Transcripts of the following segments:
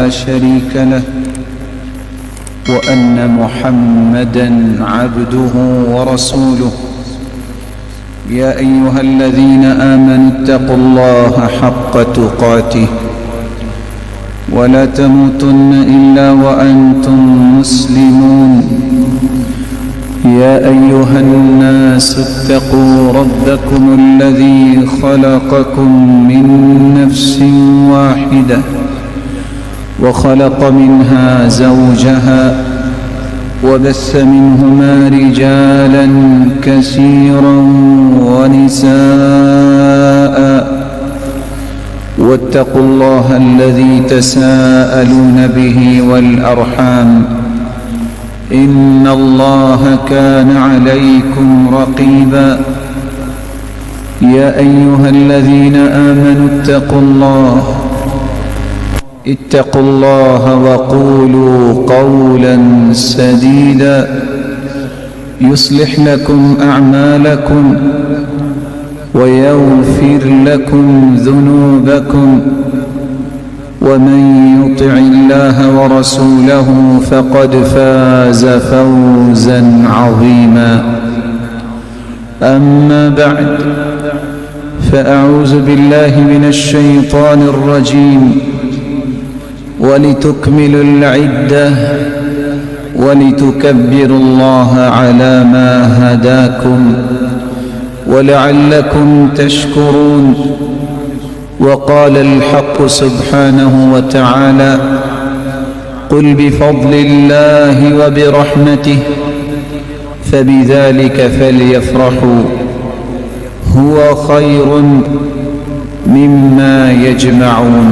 لا شريك له وأن محمدًا عبده ورسوله يا أيها الذين آمنوا اتقوا الله حق تقاته ولا تموتن إلا وأنتم مسلمون يا أيها الناس اتقوا ربكم الذي خلقكم من نفس واحدة وخلق منها زوجها وبث منهما رجالا كثيرا ونساء واتقوا الله الذي تساءلون به والأرحام إن الله كان عليكم رقيبا يا أيها الذين آمنوا اتقوا الله وقولوا قولا سديدا يصلح لكم أعمالكم ويغفر لكم ذنوبكم ومن يطع الله ورسوله فقد فاز فوزا عظيما أما بعد فأعوذ بالله من الشيطان الرجيم ولتكملوا العدة ولتكبروا الله على ما هداكم ولعلكم تشكرون وقال الحق سبحانه وتعالى قل بفضل الله وبرحمته فبذلك فليفرحوا هو خير مما يجمعون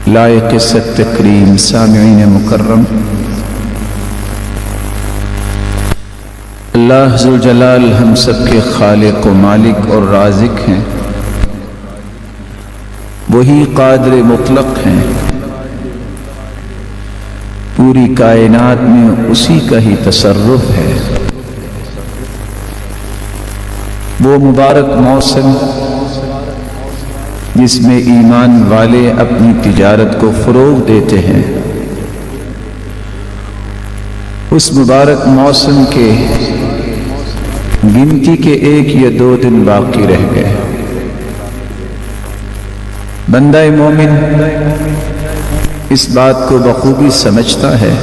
لائق التکریم سامعین مکرم، اللہ ذوالجلال ہم سب کے خالق و مالک اور رازق ہیں، وہی قادر مطلق ہیں، پوری کائنات میں اسی کا ہی تصرف ہے۔ وہ مبارک موسم جس میں ایمان والے اپنی تجارت کو فروغ دیتے ہیں، اس مبارک موسم کے گنتی کے 1 یا 2 دن باقی رہ گئے۔ بندہ مومن اس بات کو بخوبی سمجھتا ہے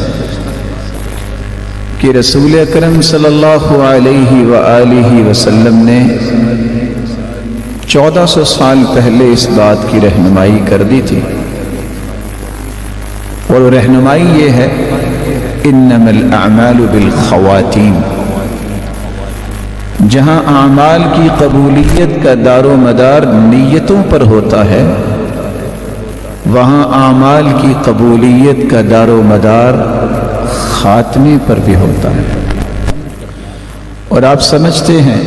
کہ رسول اکرم صلی اللہ علیہ وآلہ وسلم نے 1400 سال پہلے اس بات کی رہنمائی کر دی تھی، اور وہ رہنمائی یہ ہے انما الاعمال بالخواتیم۔ جہاں اعمال کی قبولیت کا دار و مدار نیتوں پر ہوتا ہے، وہاں اعمال کی قبولیت کا دار و مدار خاتمے پر بھی ہوتا ہے۔ اور آپ سمجھتے ہیں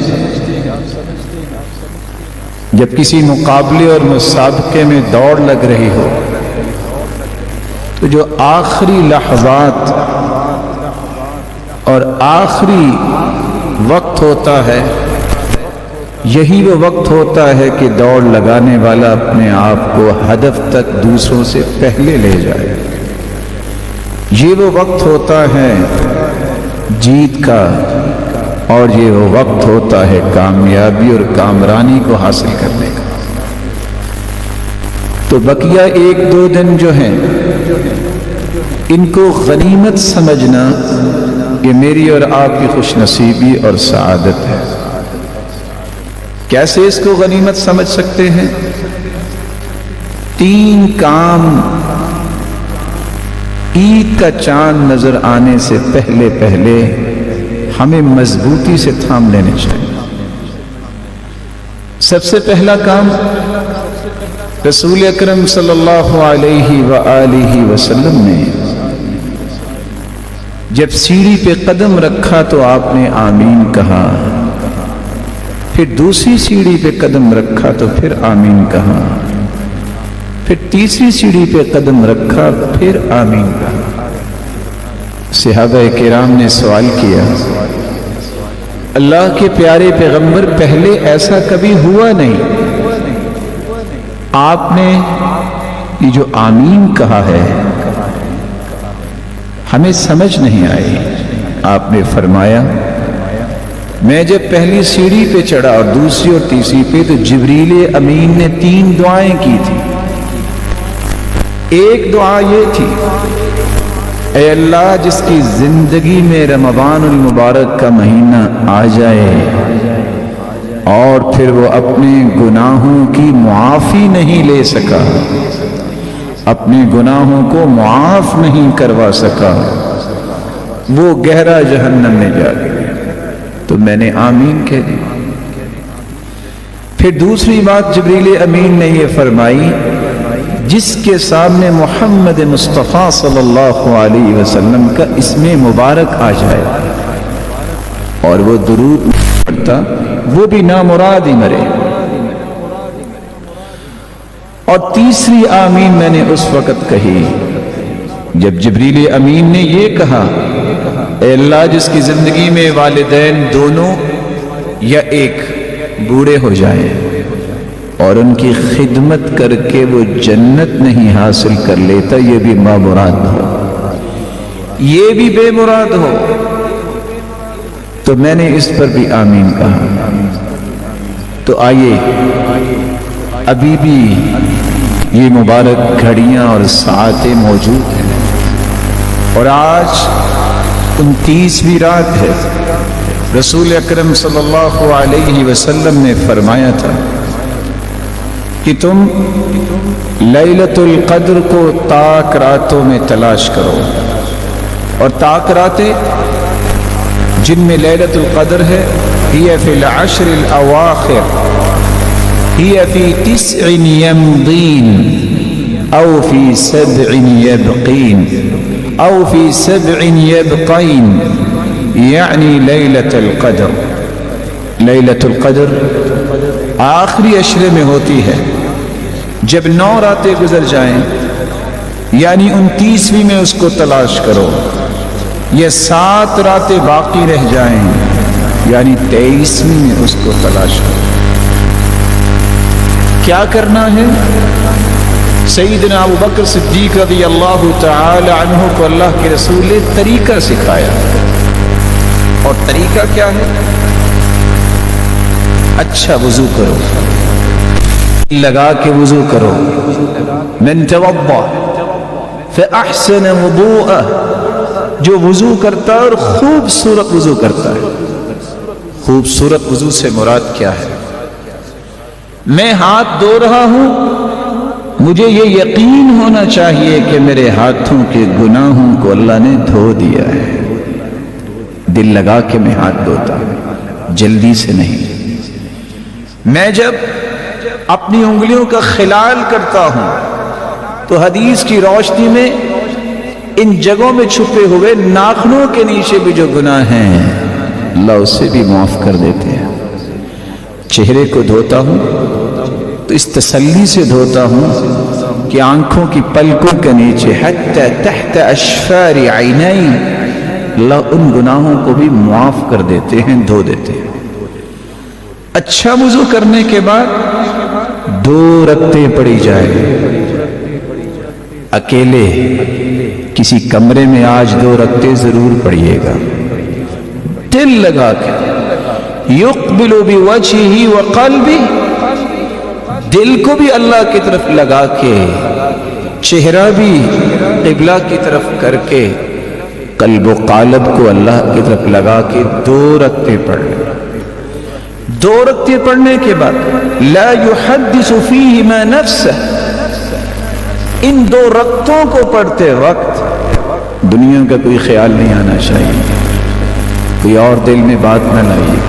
جب کسی مقابلے اور مسابقے میں دوڑ لگ رہی ہو تو جو آخری لحظات اور آخری وقت ہوتا ہے، یہی وہ وقت ہوتا ہے کہ دوڑ لگانے والا اپنے آپ کو ہدف تک دوسروں سے پہلے لے جائے۔ یہ وہ وقت ہوتا ہے جیت کا، اور یہ وہ وقت ہوتا ہے کامیابی اور کامرانی کو حاصل کرنے کا۔ تو بقیہ 1-2 دن جو ہیں ان کو غنیمت سمجھنا یہ میری اور آپ کی خوش نصیبی اور سعادت ہے۔ کیسے اس کو غنیمت سمجھ سکتے ہیں؟ 3 کام عید کا چاند نظر آنے سے پہلے ہمیں مضبوطی سے تھام لینے چاہیے۔ سب سے پہلا کام، رسول اکرم صلی اللہ علیہ وآلہ وسلم نے جب سیڑھی پہ قدم رکھا تو آپ نے آمین کہا، پھر دوسری سیڑھی پہ قدم رکھا تو پھر آمین کہا، پھر تیسری سیڑھی پہ قدم رکھا پھر آمین کہا۔ صحابہ کرام نے سوال کیا، اللہ کے پیارے پیغمبر پہلے ایسا کبھی ہوا نہیں، آپ نے یہ جو آمین کہا ہے ہمیں سمجھ نہیں آئی. آپ نے فرمایا میں جب پہلی سیڑھی پہ چڑھا اور دوسری اور تیسری پہ تو جبریل امین نے 3 دعائیں کی تھی. ایک دعا یہ تھی اے اللہ جس کی زندگی میں رمضان المبارک کا مہینہ آ جائے اور پھر وہ اپنے گناہوں کی معافی نہیں لے سکا، اپنے گناہوں کو معاف نہیں کروا سکا، وہ گہرا جہنم میں جا گیا. تو میں نے آمین کہہ دی. پھر دوسری بات جبریل امین نے یہ فرمائی جس کے سامنے محمد مصطفیٰ صلی اللہ علیہ وسلم کا اسم مبارک آ جائے اور وہ درود پڑھتا وہ بھی نامراد ہی مرے. اور تیسری آمین میں نے اس وقت کہی جب جبریل امین نے یہ کہا اے اللہ جس کی زندگی میں والدین دونوں یا ایک بوڑھے ہو جائیں اور ان کی خدمت کر کے وہ جنت نہیں حاصل کر لیتا، یہ بھی نامراد ہو، یہ بھی بے مراد ہو، تو میں نے اس پر بھی آمین کہا. تو آئیے ابھی بھی یہ مبارک گھڑیاں اور ساعتیں موجود ہیں اور آج 29ویں رات ہے. رسول اکرم صلی اللہ علیہ وسلم نے فرمایا تھا کہ تم لیلۃ القدر کو تاک راتوں میں تلاش کرو، اور تاک راتیں جن میں لیلۃ القدر ہے ہی فی العشر الاواخر، ہی فی 9 یمضین او فی 7 یبقین او فی 7 یبقین، یعنی لیلۃ القدر. لیلۃ القدر آخری عشرے میں ہوتی ہے جب 9 راتیں گزر جائیں، یعنی 29ویں میں اس کو تلاش کرو، یا 7 راتیں باقی رہ جائیں یعنی 23ویں میں اس کو تلاش کرو. کیا کرنا ہے؟ سیدنا ابو بکر صدیق رضی اللہ تعالی عنہ کو اللہ کے رسول نے طریقہ سکھایا. اور طریقہ کیا ہے؟ اچھا وضو کرو، لگا کے وضو کرو. من توضأ فأحسن وضوءه، جو وضو کرتا ہے اور خوبصورت وضو کرتا ہے. خوبصورت وضو سے مراد کیا ہے؟ میں ہاتھ دھو رہا ہوں، مجھے یہ یقین ہونا چاہیے کہ میرے ہاتھوں کے گناہوں کو اللہ نے دھو دیا ہے. دل لگا کے میں ہاتھ دھوتا ہوں، جلدی سے نہیں. میں جب اپنی انگلیوں کا خلال کرتا ہوں تو حدیث کی روشنی میں ان جگہوں میں چھپے ہوئے ناخنوں کے نیچے بھی جو گناہ ہیں اللہ اسے بھی معاف کر دیتے ہیں. چہرے کو دھوتا ہوں تو اس تسلی سے دھوتا ہوں کہ آنکھوں کی پلکوں کے نیچے حتی تحت اشفار عینی اللہ ان گناہوں کو بھی معاف کر دیتے ہیں، دھو دیتے ہیں. اچھا وضو کرنے کے بعد 2 رکعتیں پڑھی جائے. اکیلے کسی کمرے میں آج 2 رکعتیں ضرور پڑھیے گا، دل لگا کے. یقبل بوجہہ وقلبہ، دل کو بھی اللہ کی طرف لگا کے، چہرہ بھی قبلہ کی طرف کر کے، قلب و قالب کو اللہ کی طرف لگا کے 2 رکعتیں پڑھ لیں. 2 رکعتیں پڑھنے کے بعد لا يحدث فیہما نفسہ، ان 2 رکعتوں کو پڑھتے وقت دنیا کا کوئی خیال نہیں آنا چاہیے، کوئی اور دل میں بات نہ لائیے.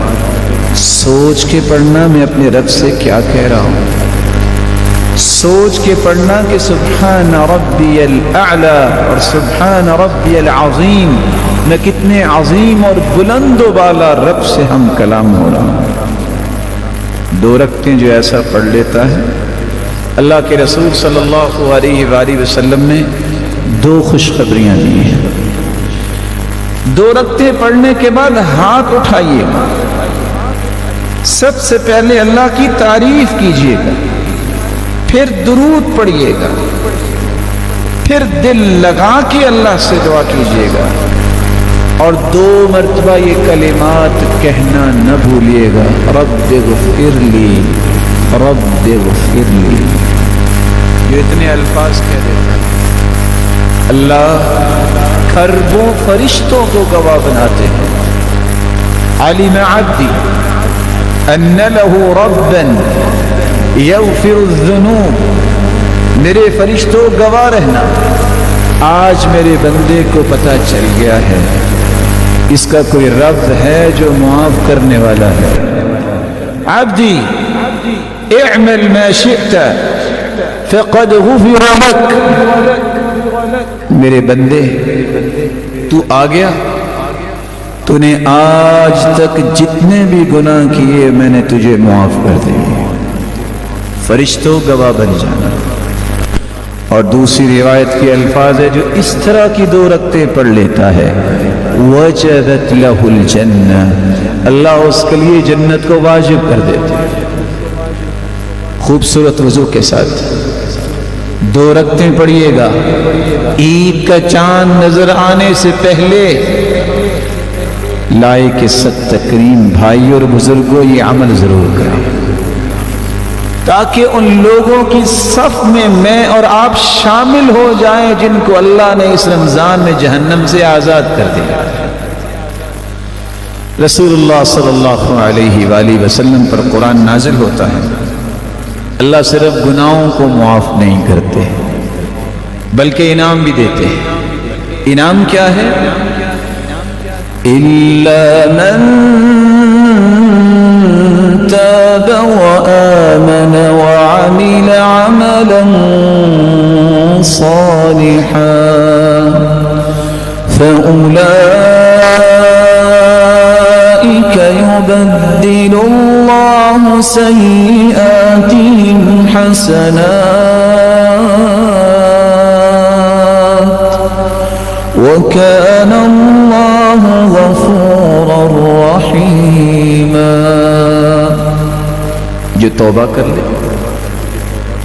سوچ کے پڑھنا میں اپنے رب سے کیا کہہ رہا ہوں، سوچ کے پڑھنا کہ سبحان ربی الاعلی اور سبحان ربی العظیم، میں کتنے عظیم اور بلند و بالا رب سے ہم کلام ہو رہا ہوں. 2 رکعتیں جو ایسا پڑھ لیتا ہے، اللہ کے رسول صلی اللہ علیہ وآلہ وسلم نے 2 خوشخبریاں دی ہیں. 2 رکعتیں پڑھنے کے بعد ہاتھ اٹھائیے، سب سے پہلے اللہ کی تعریف کیجیے گا، پھر درود پڑھیے گا، پھر دل لگا کے اللہ سے دعا کیجیے گا، اور 2 مرتبہ یہ کلمات کہنا نہ بھولیے گا، رب اغفر لی، رب اغفر لی۔ یہ اتنے الفاظ کہہ دیتا ہے، اللہ کھربوں فرشتوں کو گواہ بناتے ہیں، علم عبدی ان لہ ربا یغفر الذنوب، میرے فرشتوں گواہ رہنا، آج میرے بندے کو پتہ چل گیا ہے اس کا کوئی رب ہے جو معاف کرنے والا ہے۔ عبدی اعمل ما شئت فقد غفر لک، میرے بندے تو آ گیا، تو نے آج تک جتنے بھی گناہ کیے میں نے تجھے معاف کر دیے، فرشتوں گواہ بن جانا۔ اور دوسری روایت کے الفاظ ہے، جو اس طرح کی 2 رکعتیں پڑھ لیتا ہے، وجبت لہ الجنہ، اللہ اس کے لیے جنت کو واجب کر دیتے ہیں۔ خوبصورت وضو کے ساتھ 2 رکعتیں پڑھیے گا، عید کا چاند نظر آنے سے پہلے لائق ست تکریم بھائی اور بزرگوں یہ عمل ضرور کریں، تاکہ ان لوگوں کی صف میں اور آپ شامل ہو جائیں جن کو اللہ نے اس رمضان میں جہنم سے آزاد کر دیا۔ رسول اللہ صلی اللہ علیہ وآلہ وسلم پر قرآن نازل ہوتا ہے، اللہ صرف گناہوں کو معاف نہیں کرتے بلکہ انعام بھی دیتے ہیں۔ انعام کیا ہے؟ إِلَّا مَن تَابَ وَآمَنَ وَعَمِلَ عَمَلًا صَالِحًا فَأُولَئِكَ يُبَدِّلُ اللَّهُ سَيِّئَاتِهِمْ حَسَنَاتٍ وَكَانَ اللَّهُ غَفُورًا رَحِيمًا۔ جو توبہ کر لے،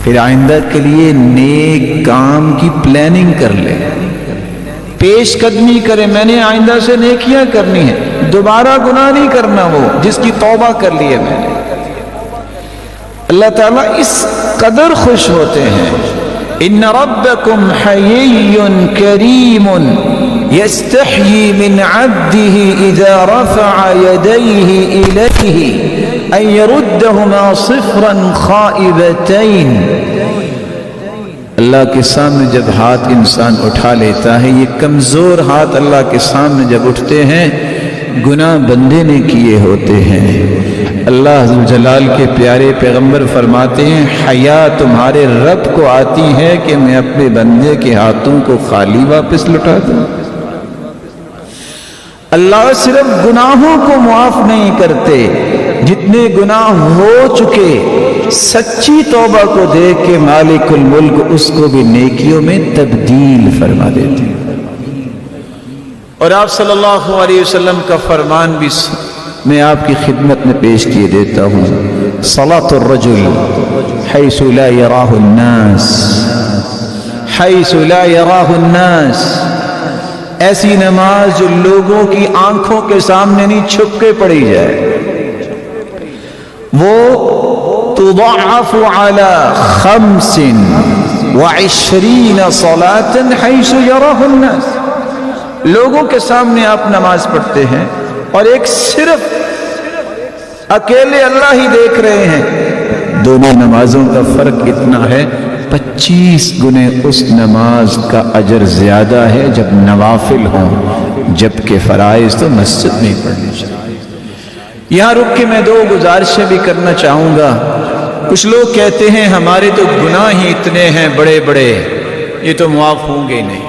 پھر آئندہ کے لیے نیک کام کی پلاننگ کر لے، پیش قدمی کرے، میں نے آئندہ سے نیکیاں کرنی ہے، دوبارہ گناہ نہیں کرنا، وہ جس کی توبہ کر لی ہے میں نے، اللہ تعالیٰ اس قدر خوش ہوتے ہیں۔ ان ربکم حیی کریم یستحیی من عبده اذا رفع یدیہ الیہ ان یردہما صفرا خائبتین، اللہ کے سامنے جب ہاتھ انسان اٹھا لیتا ہے، یہ کمزور ہاتھ اللہ کے سامنے جب اٹھتے ہیں، گناہ بندے نے کیے ہوتے ہیں، اللہ ذوالجلال کے پیارے پیغمبر فرماتے ہیں حیا تمہارے رب کو آتی ہے کہ میں اپنے بندے کے ہاتھوں کو خالی واپس لوٹا دوں۔ اللہ صرف گناہوں کو معاف نہیں کرتے، جتنے گناہ ہو چکے سچی توبہ کو دیکھ کے مالک الملک اس کو بھی نیکیوں میں تبدیل فرما دیتے ہیں۔ اور آپ صلی اللہ علیہ وسلم کا فرمان بھی میں آپ کی خدمت میں پیش کیے دیتا ہوں، صلاۃ الرجل حیث لا یراہ الناس، حیث لا یراہ الناس، ایسی نماز جو لوگوں کی آنکھوں کے سامنے نہیں، چھپ کے پڑھی جائے، وہ تضاعف على 25 صلاة حیث یراہ الناس، لوگوں کے سامنے آپ نماز پڑھتے ہیں اور ایک صرف اکیلے اللہ ہی دیکھ رہے ہیں، دونوں نمازوں کا فرق اتنا ہے 25 گنے اس نماز کا اجر زیادہ ہے جب نوافل ہوں، جبکہ فرائض تو مسجد میں پڑھنے چاہیے۔ یہاں رک کے میں 2 گزارشیں بھی کرنا چاہوں گا۔ کچھ لوگ کہتے ہیں ہمارے تو گناہ ہی اتنے ہیں بڑے بڑے، یہ تو معاف ہوں گے نہیں۔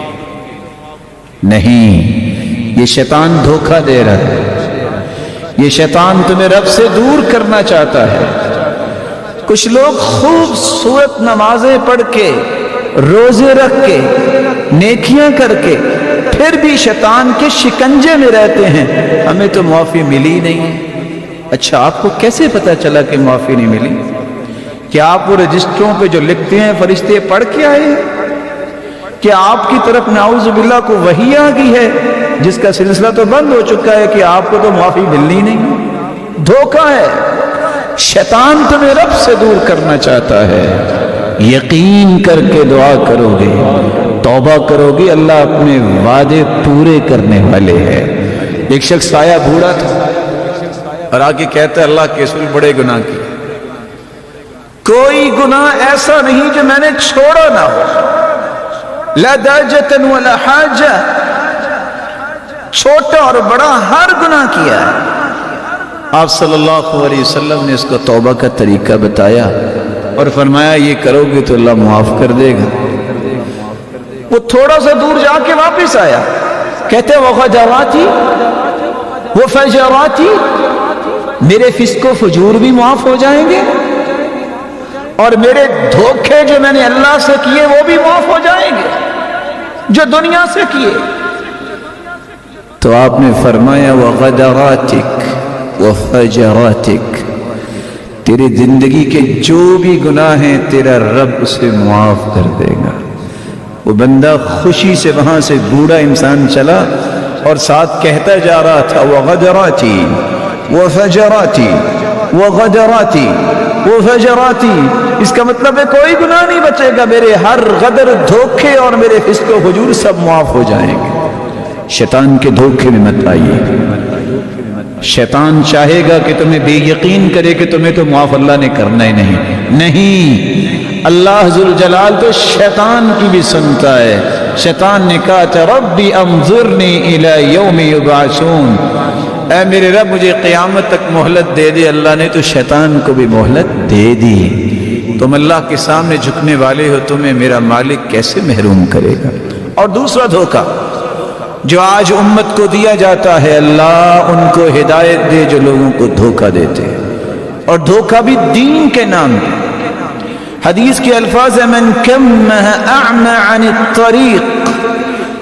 نہیں، یہ شیطان دھوکہ دے رہا ہے، یہ شیطان تمہیں رب سے دور کرنا چاہتا ہے۔ کچھ لوگ خوبصورت نمازیں پڑھ کے، روزے رکھ کے، نیکیاں کر کے، پھر بھی شیطان کے شکنجے میں رہتے ہیں، ہمیں تو معافی ملی نہیں ہے۔ اچھا، آپ کو کیسے پتا چلا کہ معافی نہیں ملی؟ کہ آپ وہ رجسٹروں پہ جو لکھتے ہیں فرشتے پڑھ کے آئے ہیں؟ کہ آپ کی طرف نعوذ باللہ کو وحی آ گئی ہے جس کا سلسلہ تو بند ہو چکا ہے کہ آپ کو تو معافی ملنی نہیں؟ دھوکہ ہے، شیطان تمہیں رب سے دور کرنا چاہتا ہے۔ یقین کر کے دعا کرو گے، توبہ کرو گے، اللہ اپنے وعدے پورے کرنے والے ہیں۔ ایک شخص آیا بوڑھا تھا اور آگے کہتا ہے اللہ کے رسول بڑے گناہ کیے، کوئی گناہ ایسا نہیں جو میں نے چھوڑا نہ ہو، لا داجتن ولا حاجہ، چھوٹا اور بڑا ہر گناہ کیا ہے۔ آپ صلی اللہ علیہ وسلم نے اس کو توبہ کا طریقہ بتایا اور فرمایا یہ کرو گے تو اللہ معاف کر دے گا۔ وہ تھوڑا سا دور جا کے واپس آیا، کہتے وہ غدراتی وہ فجراتی، میرے فسق و فجور بھی معاف ہو جائیں گے اور میرے دھوکے جو میں نے اللہ سے کیے وہ بھی معاف ہو جائیں گے جو دنیا سے کیے۔ تو آپ نے فرمایا وغدراتک وفجراتک، تیری زندگی کے جو بھی گناہ ہیں تیرا رب اسے معاف کر دے گا۔ وہ بندہ خوشی سے وہاں سے بوڑھا انسان چلا اور ساتھ کہتا جا رہا تھا وغدراتی وفجراتی وغدراتی وفجراتی، اس کا مطلب ہے کوئی گناہ نہیں بچے گا، میرے ہر غدر، دھوکے اور میرے فسق و فجور سب معاف ہو جائیں گے۔ شیطان کے دھوکے میں مت آئیے۔ شیطان چاہے گا کہ تمہیں بے یقین کرے کہ تمہیں تو معاف اللہ نے کرنا ہی نہیں۔ اللہ ذوالجلال تو شیطان کی بھی سنتا ہے۔ شیطان نے کہا تھا ربی انظرنی الی یوم یبعثون، اے میرے رب مجھے قیامت تک مہلت دے دے۔ اللہ نے تو شیطان کو بھی مہلت دے دی۔ تم اللہ کے سامنے جھکنے والے ہو، تمہیں میرا مالک کیسے محروم کرے گا؟ اور دوسرا دھوکہ جو آج امت کو دیا جاتا ہے، اللہ ان کو ہدایت دے جو لوگوں کو دھوکہ دیتے ہیں، اور دھوکہ بھی دین کے نام پہ۔ حدیث کے الفاظ ہے من کمہ اعمى عن الطریق،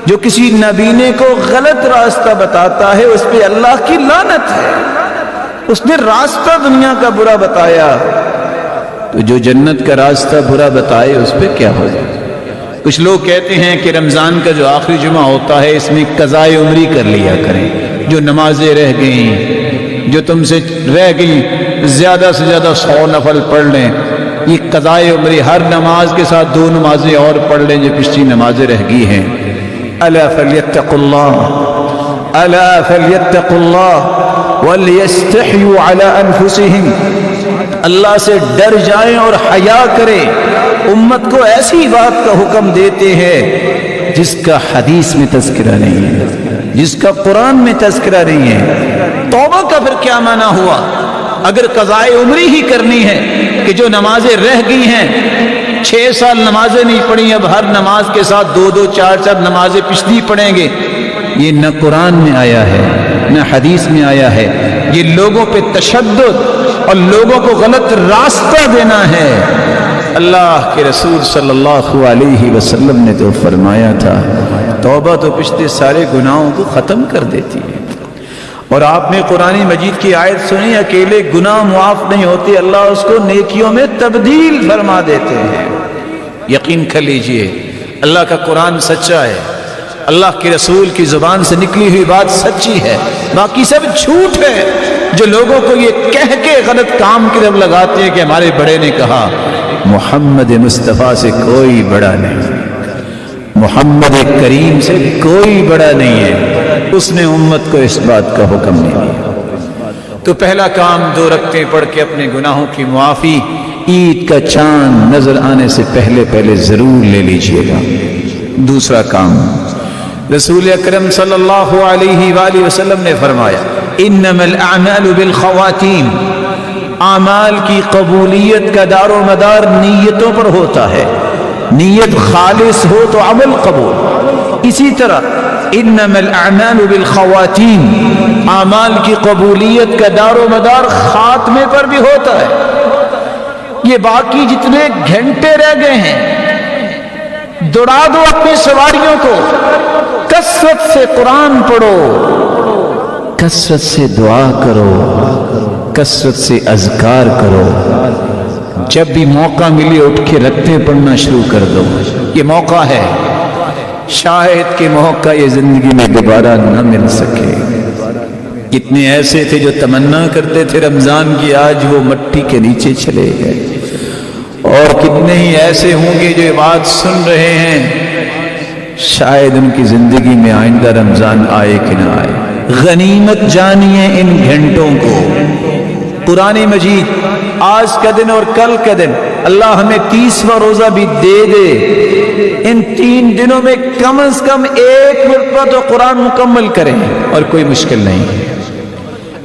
جو کسی نبینے کو غلط راستہ بتاتا ہے اس پہ اللہ کی لعنت ہے۔ اس نے راستہ دنیا کا برا بتایا تو جو جنت کا راستہ برا بتائے اس پہ کیا ہو جائے؟ کچھ لوگ کہتے ہیں کہ رمضان کا جو آخری جمعہ ہوتا ہے اس میں قضائے عمری کر لیا کریں، جو نمازیں رہ گئیں، جو تم سے رہ گئیں زیادہ سے زیادہ 100 نفل پڑھ لیں۔ یہ قضائے عمری، ہر نماز کے ساتھ 2 نمازیں اور پڑھ لیں جو پچھلی نمازیں رہ گئی ہیں۔ الا فلیتقوا اللہ، الا فلیتقوا اللہ ولیستحیوا علی انفسہم، اللہ سے ڈر جائیں اور حیا کریں۔ امت کو ایسی بات کا حکم دیتے ہیں جس کا حدیث میں تذکرہ نہیں ہے، جس کا قرآن میں تذکرہ نہیں ہے۔ توبہ کا پھر کیا معنی ہوا؟ اگر قضائے عمری ہی کرنی ہے کہ جو نمازیں رہ گئی ہیں، 6 سال نمازیں نہیں پڑھی، اب ہر نماز کے ساتھ 2 4 نمازیں پچھلی پڑھیں گے، یہ نہ قرآن میں آیا ہے نہ حدیث میں آیا ہے۔ یہ لوگوں پہ تشدد اور لوگوں کو غلط راستہ دینا ہے۔ اللہ کے رسول صلی اللہ علیہ وسلم نے تو فرمایا تھا توبہ تو پچھلے سارے گناہوں کو ختم کر دیتی ہے۔ اور آپ نے قرآن مجید کی آیت سنی، اکیلے گناہ معاف نہیں ہوتے، اللہ اس کو نیکیوں میں تبدیل فرما دیتے ہیں۔ یقین کر لیجئے اللہ کا قرآن سچا ہے، اللہ کے رسول کی زبان سے نکلی ہوئی بات سچی ہے، باقی سب جھوٹ ہے جو لوگوں کو یہ کہہ کے غلط کام کی طرف لگاتے ہیں کہ ہمارے بڑے نے کہا۔ محمد مصطفیٰ سے کوئی بڑا نہیں، محمد کریم سے کوئی بڑا نہیں ہے، اس نے امت کو اس بات کا حکم نہیں دیا۔ تو پہلا کام 2 رکعتیں پڑھ کے اپنے گناہوں کی معافی عید کا چاند نظر آنے سے پہلے ضرور لے لیجئے گا۔ دوسرا کام رسول اکرم صلی اللہ علیہ وآلہ وسلم نے فرمایا انما الاعمال بالخواتیم، اعمال کی قبولیت کا دار و مدار نیتوں پر ہوتا ہے، نیت خالص ہو تو عمل قبول۔ اسی طرح انما الاعمال بالخواتیم، اعمال کی قبولیت کا دار و مدار خاتمے پر بھی ہوتا ہے۔ یہ باقی جتنے گھنٹے رہ گئے ہیں دوڑا دو اپنی سواریوں کو، کثرت سے قرآن پڑھو، کثرت سے دعا کرو، کثرت سے اذکار کرو، جب بھی موقع ملے اٹھ کے رتیں پڑھنا شروع کر دو. یہ موقع ہے، شاید کہ موقع یہ زندگی میں دوبارہ نہ مل سکے. کتنے ایسے تھے جو تمنا کرتے تھے رمضان کی، آج وہ مٹی کے نیچے چلے گئے. اور کتنے ہی ایسے ہوں گے جو یہ بات سن رہے ہیں، شاید ان کی زندگی میں آئندہ رمضان آئے کہ نہ آئے. غنیمت جانیے ان گھنٹوں کو. قرآن مجید آج کا دن اور کل کا دن، اللہ ہمیں 30واں روزہ بھی دے دے، ان 3 دنوں میں کم از کم 1 مرتبہ تو قرآن مکمل کریں، اور کوئی مشکل نہیں.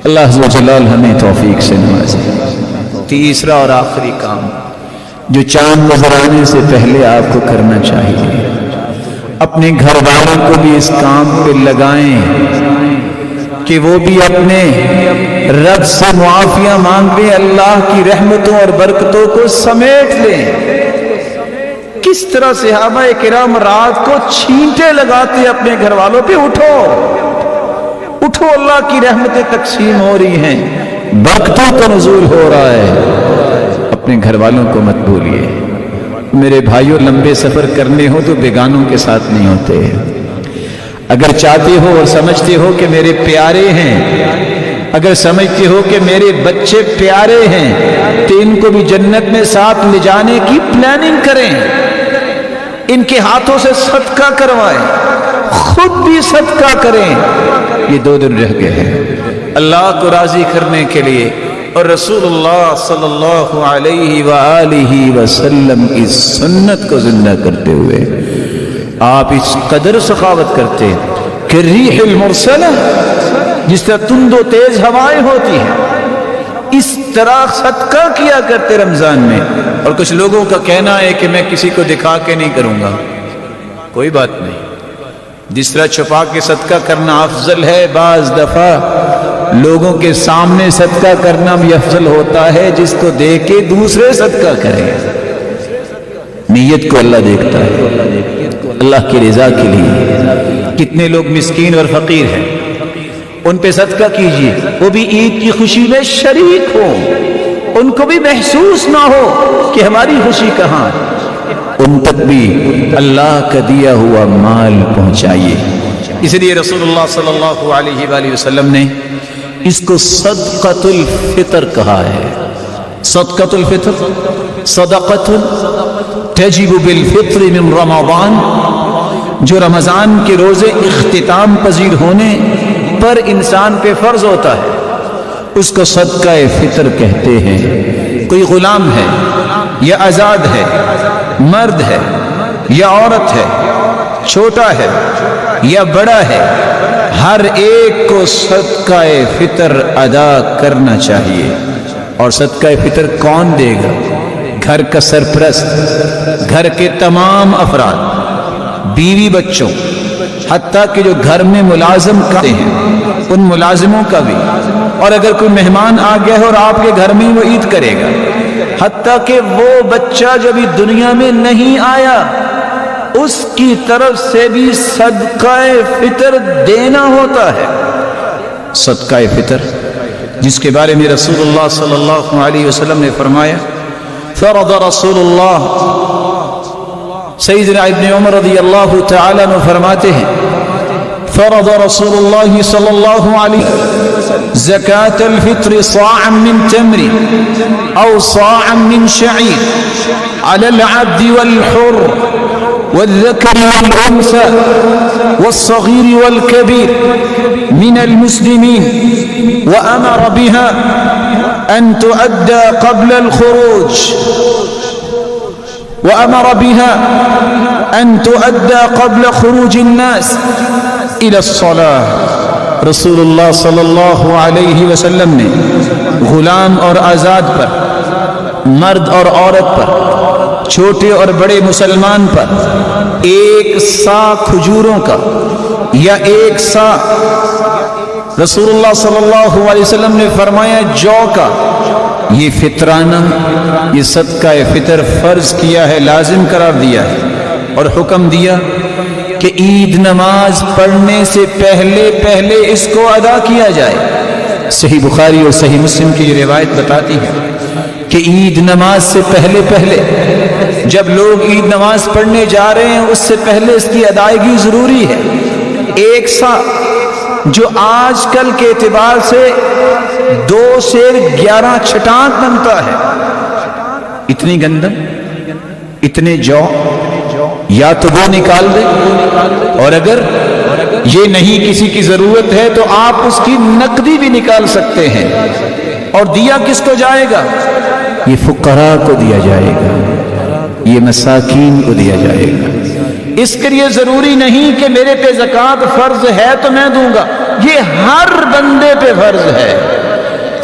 اللہ عز و جلال ہمیں توفیق سے نوازے. تیسرا اور آخری کام جو چاند نظر آنے سے پہلے آپ کو کرنا چاہیے، اپنے گھر والوں کو بھی اس کام پہ لگائیں کہ وہ بھی اپنے رب سے معافیاں مانگ لیں، اللہ کی رحمتوں اور برکتوں کو سمیٹ لیں. کس طرح صحابہ کرام رات کو چھینٹے لگاتے اپنے گھر والوں پہ، اٹھو اٹھو، اللہ کی رحمتیں تقسیم ہو رہی ہیں، برکتوں کا نزول ہو رہا ہے. اپنے گھر والوں کو مت بھولیے. میرے بھائیوں، لمبے سفر کرنے ہو تو بیگانوں کے ساتھ نہیں ہوتے. اگر چاہتے ہو اور سمجھتے ہو کہ میرے پیارے ہیں، اگر سمجھتے ہو کہ میرے بچے پیارے ہیں، تو ان کو بھی جنت میں ساتھ لے جانے کی پلاننگ کریں. ان کے ہاتھوں سے صدقہ کروائیں، خود بھی صدقہ کریں. یہ 2 دن رہ گئے ہیں اللہ کو راضی کرنے کے لیے اور رسول اللہ صلی اللہ علیہ وآلہ وسلم کی سنت کو زندہ کرتے ہوئے آپ اس قدر سخاوت کرتے کہ ریح المرسلہ، جس طرح تند و تیز ہوائیں ہوتی ہیں، اس طرح صدقہ کیا کرتے رمضان میں. اور کچھ لوگوں کا کہنا ہے کہ میں کسی کو دکھا کے نہیں کروں گا. کوئی بات نہیں، جس طرح چھپا کے صدقہ کرنا افضل ہے، بعض دفعہ لوگوں کے سامنے صدقہ کرنا بھی افضل ہوتا ہے، جس کو دیکھ کے دوسرے صدقہ کریں. نیت کو اللہ دیکھتا ہے، اللہ کی رضا کے لیے. کتنے لوگ مسکین اور فقیر ہیں، ان پہ صدقہ کیجیے، وہ بھی عید کی خوشی میں شریک ہوں، ان کو بھی محسوس نہ ہو کہ ہماری خوشی کہاں. ان تک بھی اللہ کا دیا ہوا مال پہنچائیے. اس لیے رسول اللہ صلی اللہ علیہ وآلہ وسلم نے اس کو صدقۃ الفطر کہا ہے. صدقۃ الفطر صدقۃ تجب بالفطر من رمضان، جو رمضان کے روزے اختتام پذیر ہونے پر انسان پہ فرض ہوتا ہے، اس کو صدقہ فطر کہتے ہیں. کوئی غلام ہے یا آزاد ہے، مرد ہے یا عورت ہے، چھوٹا ہے یا بڑا ہے، ہر ایک کو صدقہ فطر ادا کرنا چاہیے. اور صدقہ فطر کون دے گا؟ گھر کا سرپرست، گھر کے تمام افراد، بیوی بچوں، حتیٰ کہ جو گھر میں ملازم کرتے ہیں ان ملازموں کا بھی. اور اگر کوئی مہمان آ گیا ہے اور آپ کے گھر میں وہ عید کرے گا، حتیٰ کہ وہ بچہ جو بھی دنیا میں نہیں آیا، اس کی طرف سے بھی صدقہ فطر دینا ہوتا ہے. صدقہ فطر جس کے بارے میں رسول اللہ صلی اللہ علیہ وسلم نے فرمایا، فرض رسول اللہ، سیدنا ابن عمر رضی اللہ تعالی عنہ فرماتے ہیں، فرض رسول اللہ صلی اللہ علیہ وسلم زکاة الفطر صاعا من تمر او صاعا من شعیر على العبد والحر والذكر والأنثى والصغير والكبير من المسلمين، وأمر بها أن تؤدى قبل الخروج، وأمر بها أن تؤدى قبل خروج الناس إلى الصلاة. رسول اللہ صلی اللہ علیہ وسلم نے غلام اور آزاد پر، مرد اور عورت پر، چھوٹے اور بڑے مسلمان پر 1 سا کھجوروں کا یا 1 سا، رسول اللہ صلی اللہ علیہ وسلم نے فرمایا جو کا، یہ فطرانہ، یہ صدقہ فطر فرض کیا ہے، لازم قرار دیا ہے. اور حکم دیا کہ عید نماز پڑھنے سے پہلے اس کو ادا کیا جائے. صحیح بخاری اور صحیح مسلم کی یہ روایت بتاتی ہے کہ عید نماز سے پہلے جب لوگ عید نماز پڑھنے جا رہے ہیں اس سے پہلے اس کی ادائیگی ضروری ہے۔ ایک سا جو آج کل کے اعتبار سے 2 سیر 11 چھٹانک بنتا ہے، اتنی گندم، اتنے جو، یا تو وہ نکال دیں، اور اگر یہ نہیں کسی کی ضرورت ہے تو آپ اس کی نقدی بھی نکال سکتے ہیں۔ اور دیا کس کو جائے گا؟ یہ فقراء کو دیا جائے گا، یہ مساکین کو دیا جائے گا۔ اس کے لیے ضروری نہیں کہ میرے پہ زکوٰۃ فرض ہے تو میں دوں گا، یہ ہر بندے پہ فرض ہے،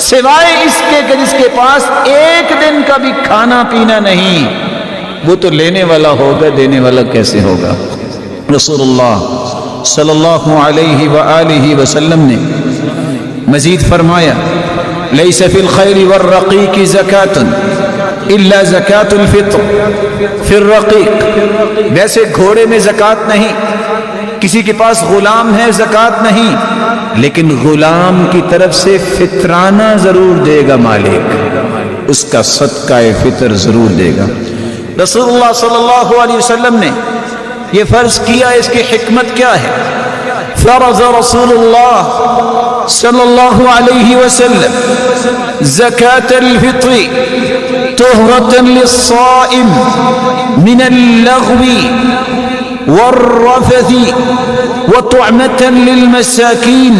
سوائے اس کے کہ جس کے پاس ایک دن کا بھی کھانا پینا نہیں، وہ تو لینے والا ہوگا، دینے والا کیسے ہوگا؟ رسول اللہ صلی اللہ علیہ وآلہ وسلم نے مزید فرمایا لیس فی الخیل والرقیق زکاة الا زکاة الفطر فی الرقیق، ویسے گھوڑے میں زکوٰۃ نہیں، کسی کے پاس غلام ہے زکوٰۃ نہیں، لیکن غلام کی طرف سے فطرانہ ضرور دے گا مالک، اس کا صدقہ فطر ضرور دے گا۔ رسول اللہ صلی اللہ علیہ وسلم نے یہ فرض کیا، اس کی حکمت کیا ہے؟ فرض رسول اللہ صلی اللہ علیہ وسلم زکاة الفطر طہرة للصائم من اللغو والرفث وطعمة للمساکین۔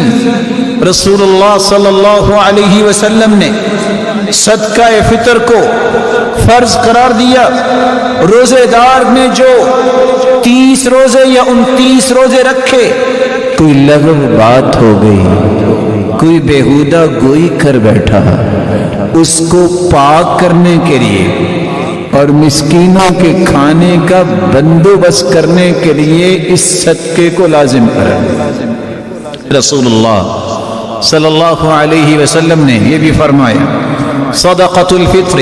رسول اللہ صلی اللہ علیہ وسلم نے صدقہ فطر کو فرض قرار دیا۔ روزے دار نے جو 30 روزے یا 29 روزے رکھے، کوئی لغو بات ہو گئی، کوئی بیہودہ گوئی کر بیٹھا، اس کو پاک کرنے کے لیے اور مسکینوں کے کھانے کا بندوبست کرنے کے لیے اس صدقے کو لازم کریں۔ رسول اللہ صلی اللہ علیہ وسلم نے یہ بھی فرمایا صدقۃ الفطر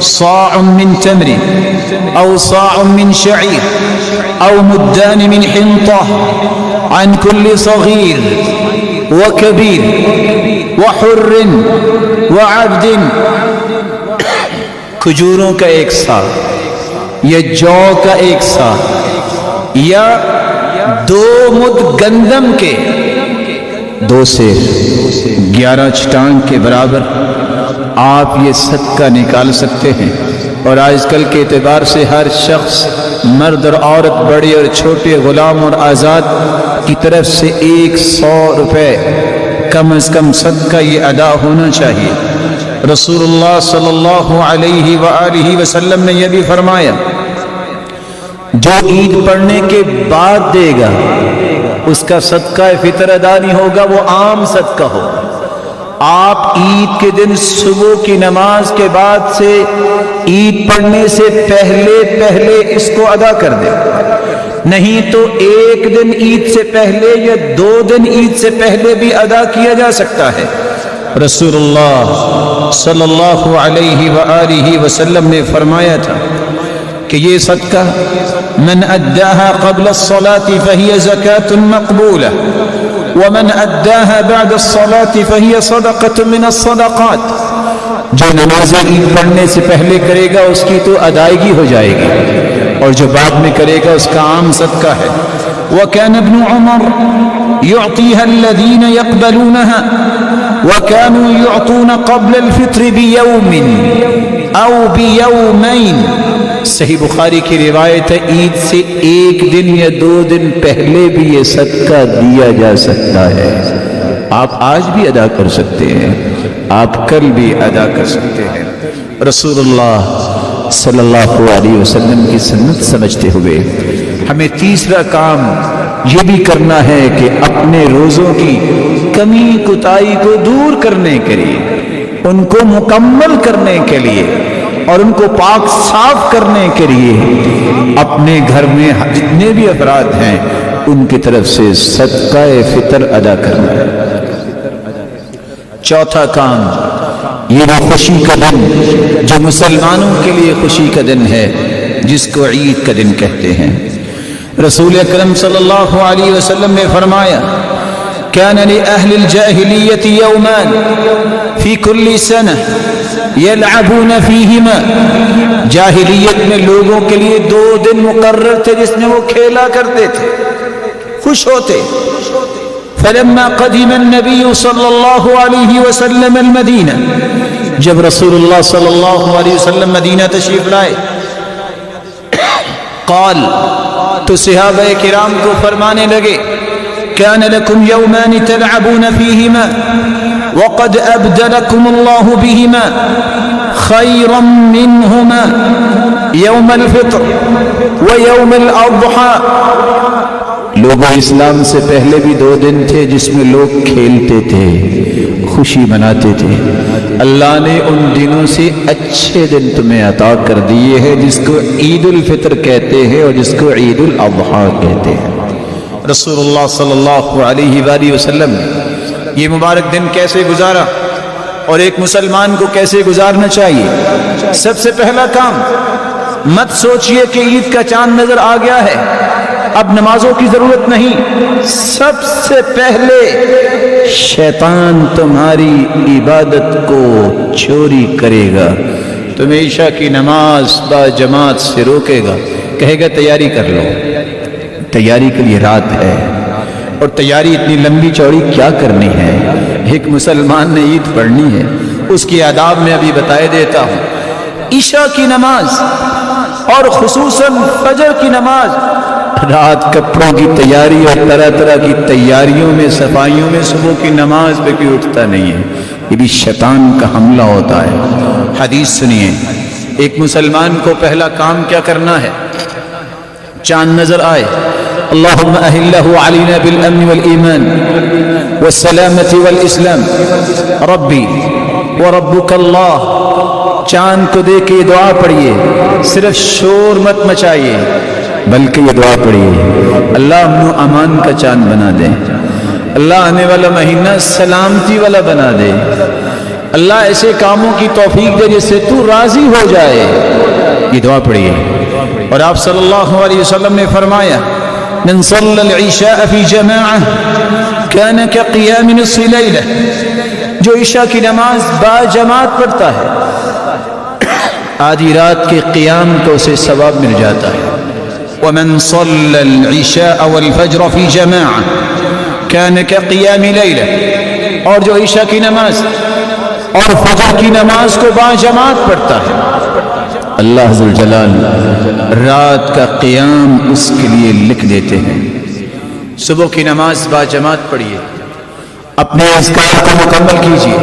صاع من تمر او صاع من شعیر او مدان من حنطہ عن كل صغير وكبير وحر وعبد، کھجوروں کا 1 سا یا جو کا 1 سا یا 2 مد گندم کے 2 سے 11 چھٹانک کے برابر آپ یہ صدقہ نکال سکتے ہیں۔ اور آج کل کے اعتبار سے ہر شخص، مرد اور عورت، بڑے اور چھوٹے، غلام اور آزاد کی طرف سے 100 روپے کم از کم صدقہ یہ ادا ہونا چاہیے۔ رسول اللہ صلی اللہ علیہ وآلہ وسلم نے یہ بھی فرمایا جو عید پڑھنے کے بعد دے گا اس کا صدقہ فطر ادا نہیں ہوگا، وہ عام صدقہ ہوگا۔ آپ عید کے دن صبح کی نماز کے بعد سے عید پڑھنے سے پہلے اس کو ادا کر دیں، نہیں تو 1 دن عید سے پہلے یا 2 دن عید سے پہلے بھی ادا کیا جا سکتا ہے۔ رسول اللہ صلی اللہ علیہ وآلہ وسلم نے فرمایا تھا کہ یہ صدقہ من اداها قبل الصلاة فهي زکاة مقبولہ ومن اداها بعد الصلاة فهي صدقة من الصدقات، جو نماز عید پڑھنے سے پہلے کرے گا اس کی تو ادائیگی ہو جائے گی، اور جو بعد میں کرے گا اس کا عام صدقہ ہے۔ وكان ابن عمر يعطيها الذين يقبلونها وكانوا يعطون قبل الفطر بيوم او بيومين۔ صحیح بخاری کی روایت ہے، عید سے 1 دن یا 2 دن پہلے بھی یہ صدقہ دیا جا سکتا ہے۔ آپ آج بھی ادا کر سکتے ہیں، آپ کل بھی ادا کر سکتے ہیں۔ رسول اللہ صلی اللہ علیہ وسلم کی سنت سمجھتے ہوئے ہمیں تیسرا کام یہ بھی کرنا ہے کہ اپنے روزوں کی کمی کوتاہی کو دور کرنے کے لیے، ان کو مکمل کرنے کے لیے اور ان کو پاک صاف کرنے کے لیے اپنے گھر میں جتنے بھی افراد ہیں ان کی طرف سے صدقہ فطر ادا کرنا ہے۔ چوتھا کام یہ وہ خوشی کا دن جو مسلمانوں کے لیے خوشی کا دن ہے، جس کو عید کا دن کہتے ہیں۔ رسول اکرم صلی اللہ علیہ وسلم نے فرمایا كان لأهل الجاهلية يومان في كل سنة يلعبون فيهما جاہلیت میں لوگوں کے لیے 2 دن مقرر تھے جس میں وہ کھیلا کرتے تھے، خوش ہوتے۔ فلما قدم النبي صلی اللہ علیہ وسلم المدینہ، جب رسول اللہ صلی اللہ علیہ وسلم مدینہ تشریف لائے، قال تو صحابہ کرام کو فرمانے لگے كان لكم يومان تلعبون فيهما وقد أبدلكم الله بهما خيرا منهما يوم الفطر ويوم الأضحى۔ لوگوں اسلام سے پہلے بھی 2 دن تھے جس میں لوگ کھیلتے تھے، خوشی مناتے تھے۔ اللہ نے ان دنوں سے اچھے دن تمہیں عطا کر دیے ہیں جس کو عید الفطر کہتے ہیں اور جس کو عید الاضحیٰ کہتے ہیں۔ رسول اللہ صلی اللہ علیہ وآلہ وسلم نے یہ مبارک دن کیسے گزارا اور ایک مسلمان کو کیسے گزارنا چاہیے؟ سب سے پہلا کام، مت سوچئے کہ عید کا چاند نظر آ گیا ہے اب نمازوں کی ضرورت نہیں۔ سب سے پہلے شیطان تمہاری عبادت کو چوری کرے گا، تمہیں عشاء کی نماز با جماعت سے روکے گا، کہے گا تیاری کر لو، تیاری کے لیے رات ہے، اور تیاری اتنی لمبی چوڑی کیا کرنی ہے؟ ایک مسلمان نے عید پڑھنی ہے، اس کی آداب میں ابھی بتائے دیتا ہوں۔ عشاء کی نماز اور خصوصاً فجر کی نماز، رات کپڑوں کی تیاری اور طرح طرح کی تیاریوں میں، صفائیوں میں صبح کی نماز پہ کوئی اٹھتا نہیں ہے، یہ بھی شیطان کا حملہ ہوتا ہے۔ حدیث سنیے، ایک مسلمان کو پہلا کام کیا کرنا ہے؟ چاند نظر آئے، اللہم اہلہ علینا بالامن والایمان والسلامت والاسلام ربی وربک اللہ۔ چاند کو دیکھ کے یہ دعا پڑھیے، صرف شور مت مچائیے بلکہ یہ دعا پڑھیے، اللہ امن و امان کا چاند بنا دے، اللہ آنے والا مہینہ سلامتی والا بنا دے، اللہ ایسے کاموں کی توفیق دے جس سے تو راضی ہو جائے، یہ دعا پڑھیے۔ اور آپ صلی اللہ علیہ وسلم نے فرمایا من صلی العشاء فی جماعہ کان کقیام نصف لیلہ، جو عشاء کی نماز با جماعت پڑھتا ہے آدھی رات کے قیام کو اسے ثواب مل جاتا ہے۔ ومن صلی العشاء والفجر فی جماعہ کان کقیام لیلہ، اور جو عشاء کی نماز اور فجر کی نماز کو با جماعت پڑھتا ہے اللہ ذوالجلال رات کا قیام اس کے لیے لکھ دیتے ہیں۔ صبح کی نماز با جماعت پڑھیے، اپنے اذکار کو مکمل کیجیے،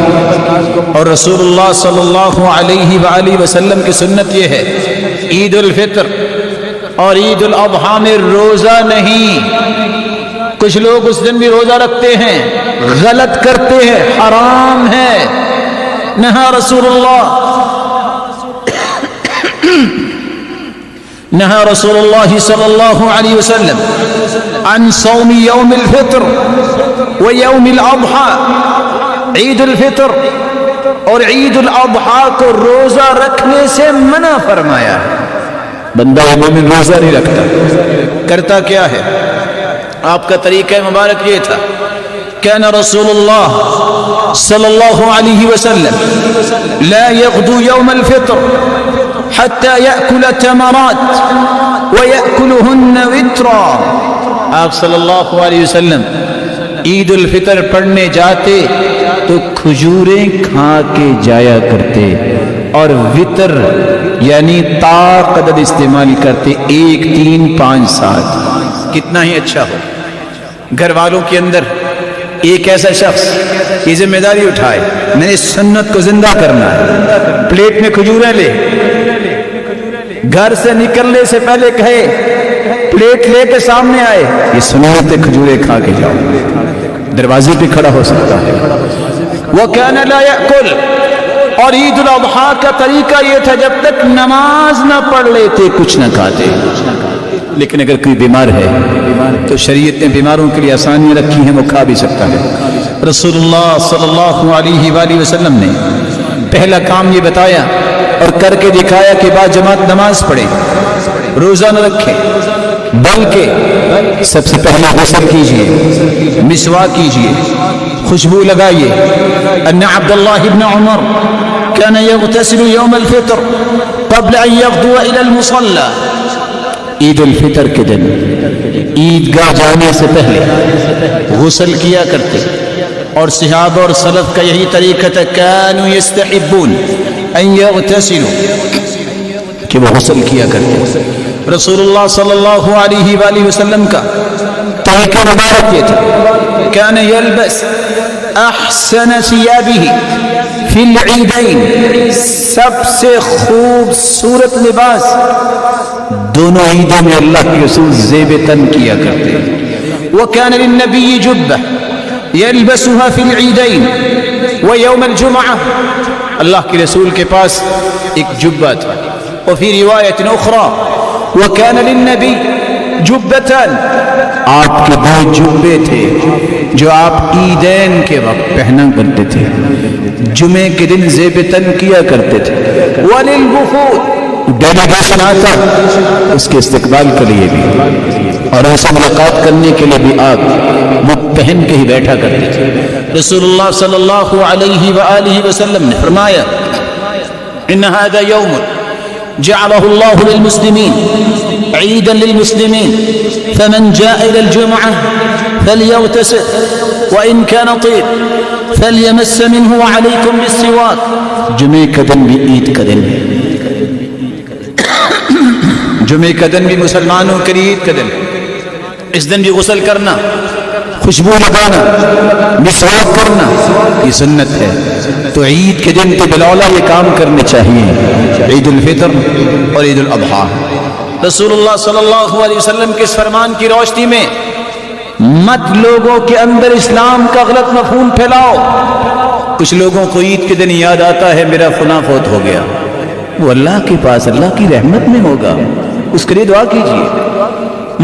اور رسول اللہ صلی اللہ علیہ وآلہ وسلم کی سنت یہ ہے، عید الفطر اور عید الاضحیٰ میں روزہ نہیں۔ کچھ لوگ اس دن بھی روزہ رکھتے ہیں، غلط کرتے ہیں، حرام ہے۔ نہا رسول اللہ نہى رسول الله صلى الله عليه وسلم عن صوم يوم الفطر ويوم الأضحى، عید الفطر اور عید الاضحیٰ کو روزہ رکھنے سے منع فرمایا ہے۔ بندہ مومن روزہ نہیں رکھتا، کرتا کیا ہے؟ آپ کا طریقہ مبارک یہ تھا، كان رسول الله صلى الله عليه وسلم لا يغدو يوم الفطر حتى يأكل التمرات ويأكلهن وترا۔ آپ صلی اللہ علیہ وسلم عید الفطر پڑھنے جاتے تو کھجوریں کھا کے جایا کرتے، اور وطر یعنی تا قدر استعمال کرتے، 1 3 5 7۔ کتنا ہی اچھا ہو گھر والوں کے اندر ایک ایسا شخص یہ ذمہ داری اٹھائے، میں نے سنت کو زندہ کرنا ہے، پلیٹ میں کھجوریں لے، گھر سے نکلنے سے پہلے کہے، پلیٹ لے کے سامنے آئے، یہ سنت کھجوریں کھا کے جاؤ، دروازے پہ کھڑا ہو سکتا ہے۔ وَكَانَ لَا يَأْكُلْ، اور عید الاضحیٰ کا طریقہ یہ تھا جب تک نماز نہ پڑھ لیتے کچھ نہ کھاتے۔ لیکن اگر کوئی بیمار ہے تو شریعت نے بیماروں کے لیے آسانیاں رکھی ہیں، وہ کھا بھی سکتا ہے۔ رسول اللہ صلی اللہ علیہ وآلہ وسلم نے پہلا کام یہ بتایا اور کر کے دکھایا کہ با جماعت نماز پڑھے، روزہ نہ رکھے، بلکہ سب سے پہلے غسل کیجئے، مسواک کیجئے، خوشبو لگائیے۔ ان عبد اللہ بن عمر كان يغتسل يوم الفطر قبل ان يغدو الى المصلى، عید الفطر کے دن عیدگاہ جانے سے پہلے غسل کیا کرتے، اور صحابہ اور سلف کا یہی طریقہ تھا، كانوا يستحبون ان يغتسلوا، کہ وہ غسل کیا کرتے۔ رسول اللہ صلی اللہ علیہ وآلہ وسلم کا طریقہ مبارک یہ تھا، كان يلبس احسن ثيابه فی العیدین، سب سے خوبصورت لباس دونوں عیدوں میں اللہ کے رسول زیب تن کیا کرتے۔ وَكَانَ لِلنَّبِيِّ جُبَّةٌ يَلْبَسُهَا فِي الْعِيدَيْنِ وَيَوْمَ الْجُمْعَةِ، اللہ کے رسول کے پاس ایک جبہ تھا۔ وفي رواية أخرى وكان للنبي جبتان، آپ کے دو جبے تھے جو آپ عیدین کے وقت پہنا کرتے تھے، جمعے کے دن زیب تن کیا کرتے تھے۔ وللوفود، ڈیلیگیشن آتا اس کے استقبال کے لیے بھی اور ایسا ملاقات کرنے کے لیے بھی آپ وہ پہن کے ہی بیٹھا کرتے تھے۔ رسول اللہ صلی اللہ علیہ وآلہ وسلم نے فرمایا، ان هذا يوم جعله الله للمسلمين عيدا للمسلمين فمن جاء إلى الجمعة فليغتسل وإن كان طيب فليمس منه وعليكم بالسواك، جمعے کا دن بھی عید کا دن ہے، جمعے کا دن بھی مسلمانوں کے عید کا دن، اس دن بھی غسل کرنا، خوشبو لگانا، مسواک کرنا یہ سنت ہے۔ تو عید کے دن تو بالاولیٰ یہ کام کرنے چاہیے، عید الفطر اور عید الاضحیٰ۔ رسول اللہ صلی اللہ علیہ وسلم کے اس فرمان کی روشنی میں مت لوگوں کے اندر اسلام کا غلط مفہوم پھیلاؤ۔ کچھ لوگوں کو عید کے دن یاد آتا ہے میرا فلاں فوت ہو گیا، وہ اللہ کے پاس اللہ کی رحمت میں ہوگا، اس کے لیے دعا کیجیے۔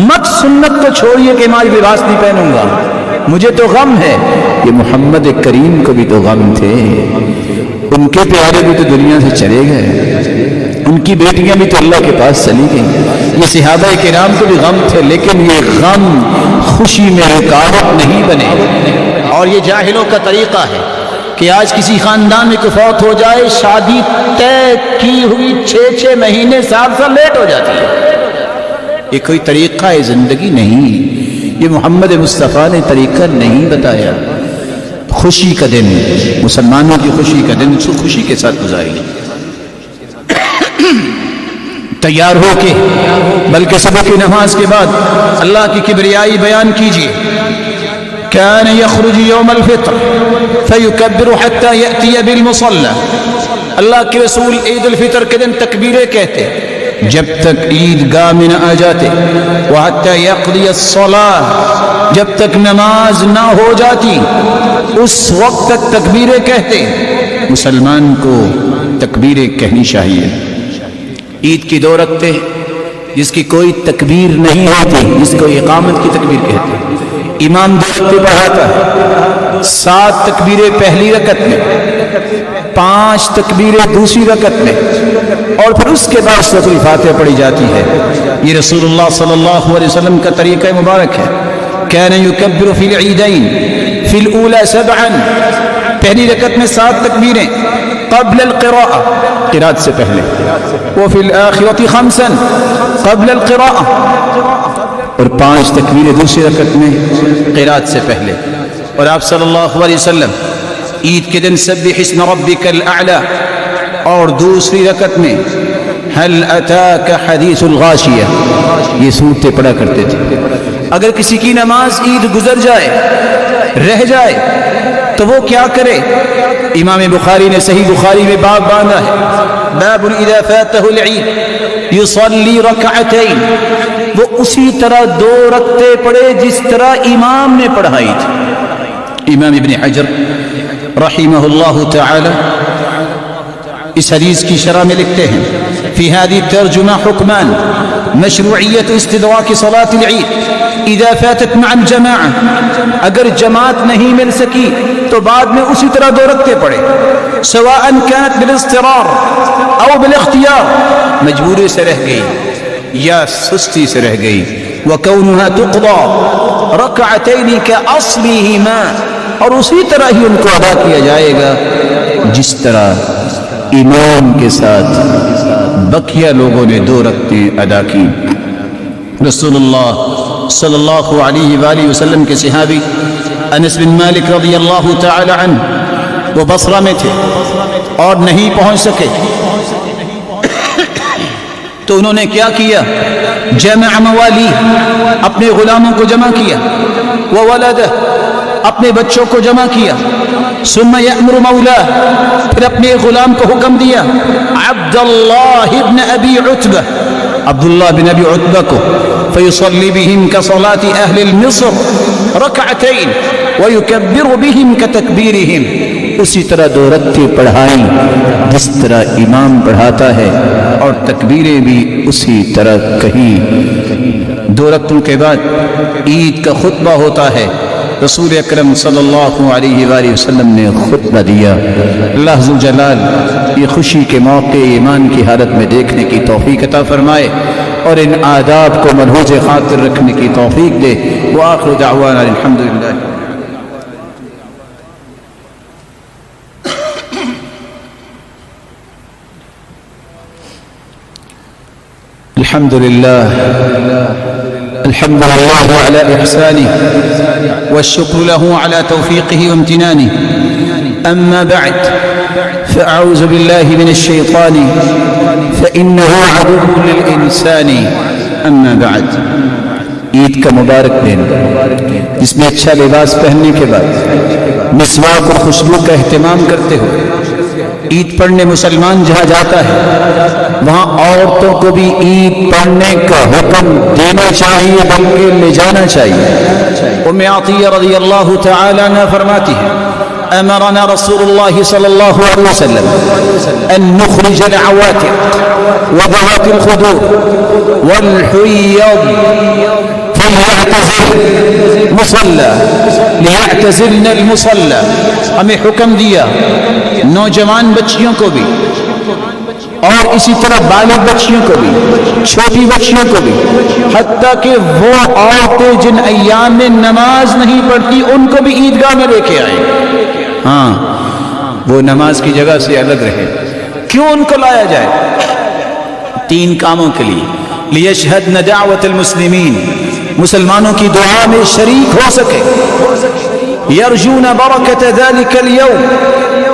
مت سنت کو چھوڑیے کہ میں لباس نہیں پہنوں گا، مجھے تو غم ہے۔ یہ محمد کریم کو بھی تو غم تھے، ان کے پیارے بھی تو دنیا سے چلے گئے، ان کی بیٹیاں بھی تو اللہ کے پاس چلی گئیں۔ یہ صحابہ کرام کو بھی غم تھے، لیکن یہ غم خوشی میں رکاوٹ نہیں بنے۔ اور یہ جاہلوں کا طریقہ ہے کہ آج کسی خاندان میں کوئی فوت ہو جائے، شادی طے کی ہوئی 6 مہینے سال لیٹ ہو جاتی ہے۔ یہ کوئی طریقہ ہے زندگی نہیں، یہ محمد مصطفیٰ نے طریقہ نہیں بتایا۔ خوشی کا دن، مسلمانوں کی خوشی کا دن خوشی کے ساتھ گزاریے، تیار ہو کے، بلکہ صبح کی نماز کے بعد اللہ کی کبریائی بیان کیجیے۔ كان يخرج يوم الفطر فيكبر حتى يأتي بالمصلى، اللہ کے رسول عید الفطر کے دن تکبیریں کہتے جب تک عیدگاہ میں نہ آ جاتے، وحتى يقضي الصلاة، جب تک نماز نہ ہو جاتی اس وقت تک تکبیریں کہتے۔ مسلمان کو تکبیریں کہنی چاہیے۔ عید کی 2 رکعتیں جس کی کوئی تکبیر نہیں ہوتی، جس کو اقامت کی تکبیر کہتے ہیں، امام 2 رکعتیں پڑھاتا ہے، 7 تکبیریں پہلی رکعت میں، 5 تکبیریں دوسری رکعت میں، اور پھر اس کے بعد سورۃ الفاتحہ پڑھی جاتی ہے۔ یہ رسول اللہ صلی اللہ علیہ وسلم کا طریقہ مبارک ہے۔ كان يكبر في العيدين في الأولى 7، پہلی رکعت میں 7 تکبیریں، قبل القراءة، قراءت سے پہلے، وفي الآخرة 5 قبل القراءة، اور 5 تکبیریں دوسری رکعت میں قراءت سے پہلے۔ اور آپ صلی اللہ علیہ وسلم عید کے دن سبح اسم ربک الاعلی اور دوسری رکعت میں هل اتاک حدیث الغاشیہ یہ صورتیں پڑھا کرتے تھے۔ اگر کسی کی نماز عید گزر جائے، رہ جائے، تو وہ کیا کرے؟ امام بخاری نے صحیح بخاری میں باب باندھا ہے، باب اذا فاتہ العید یصلی رکعتین، وہ اسی طرح 2 رکعتیں پڑھے جس طرح امام نے پڑھائی تھی۔ امام ابن حجر رحمہ اللہ تعالی اس حدیث کی شرح میں لکھتے ہیں، فی هذه الترجمہ حکمان، مشروعیت استدراک صلاة العید اذا فاتت مع الجماعة، اگر جماعت نہیں مل سکی تو بعد میں اسی طرح 2 رکعتیں پڑھے، سواء كانت بالاضطرار او بالاختیار، مجبوری سے رہ گئی یا سستی سے رہ گئی، وَكَوْنُهَا تُقْضَى رَكْعَتَيْنِ كَأَصْلِهِمَا، اور اسی طرح ہی ان کو ادا کیا جائے گا جس طرح امام کے ساتھ بقیہ لوگوں نے 2 رکعتیں ادا کی۔ رسول اللہ صلی اللہ علیہ وآلہ وسلم کے صحابی انس بن مالک رضی اللہ تعالی عنہ وہ بصرہ میں تھے اور نہیں پہنچ سکے، تو انہوں نے کیا کیا؟ جمع موالی، اپنے غلاموں کو جمع کیا، وولدہ، اپنے بچوں کو جمع کیا، ثم یأمر مولا، پھر اپنے غلام کو حکم دیا عبداللہ بن ابی عتبہ، عبداللہ بن ابی عتبہ کو، فیصلی بہم کصلاة اہل المصر رکعتین ویکبر بہم کتکبیرہم، اسی طرح 2 رکعتیں پڑھائیں جس طرح امام پڑھاتا ہے اور تکبیریں بھی اسی طرح کہیں۔ 2 رکعتوں کے بعد عید کا خطبہ ہوتا ہے، رسول اکرم صلی اللہ علیہ وآلہ وسلم نے خطبہ دیا۔ اللہ ذوالجلال یہ خوشی کے موقع ایمان کی حالت میں دیکھنے کی توفیق عطا فرمائے اور ان آداب کو ملحوظ خاطر رکھنے کی توفیق دے۔ وآخر دعوانا الحمدللہ۔ الحمد لله على إحسانه والشكر له على توفيقه وامتنانه، أما بعد فأعوذ بالله من الشيطان فإنه عدو للإنسان، أما بعد۔ عید کا مبارک دن جس میں اچھا لباس پہننے کے بعد مسواک اور خوشبو کا اہتمام کرتے ہو عید پڑھنے مسلمان جہاں جاتا ہے وہاں عورتوں کو بھی عید پڑھنے کا حکم دینا چاہیے بلکہ لے جانا چاہیے۔ ام عطیہ رضی اللہ تعالی عنہ فرماتی ہے امرنا رسول اللہ صلی اللہ علیہ وسلم ان نخرج العواتق وذوات الخدور والحیض لیعتزلن المصلى، ہمیں حکم دیا نوجوان بچیوں کو بھی اور اسی طرح بالغ بچیوں کو بھی، چھوٹی بچیوں کو بھی، حتیٰ کہ وہ عورتیں جن ایام میں نماز نہیں پڑھتی ان کو بھی عیدگاہ میں لے کے آئیں، ہاں وہ نماز کی جگہ سے الگ رہے۔ کیوں ان کو لایا جائے؟ 3 کاموں کے لیے، لیشہدن دعوت المسلمین، مسلمانوں کی دعا میں شریک ہو سکے، یرجون برکت ذلک اليوم،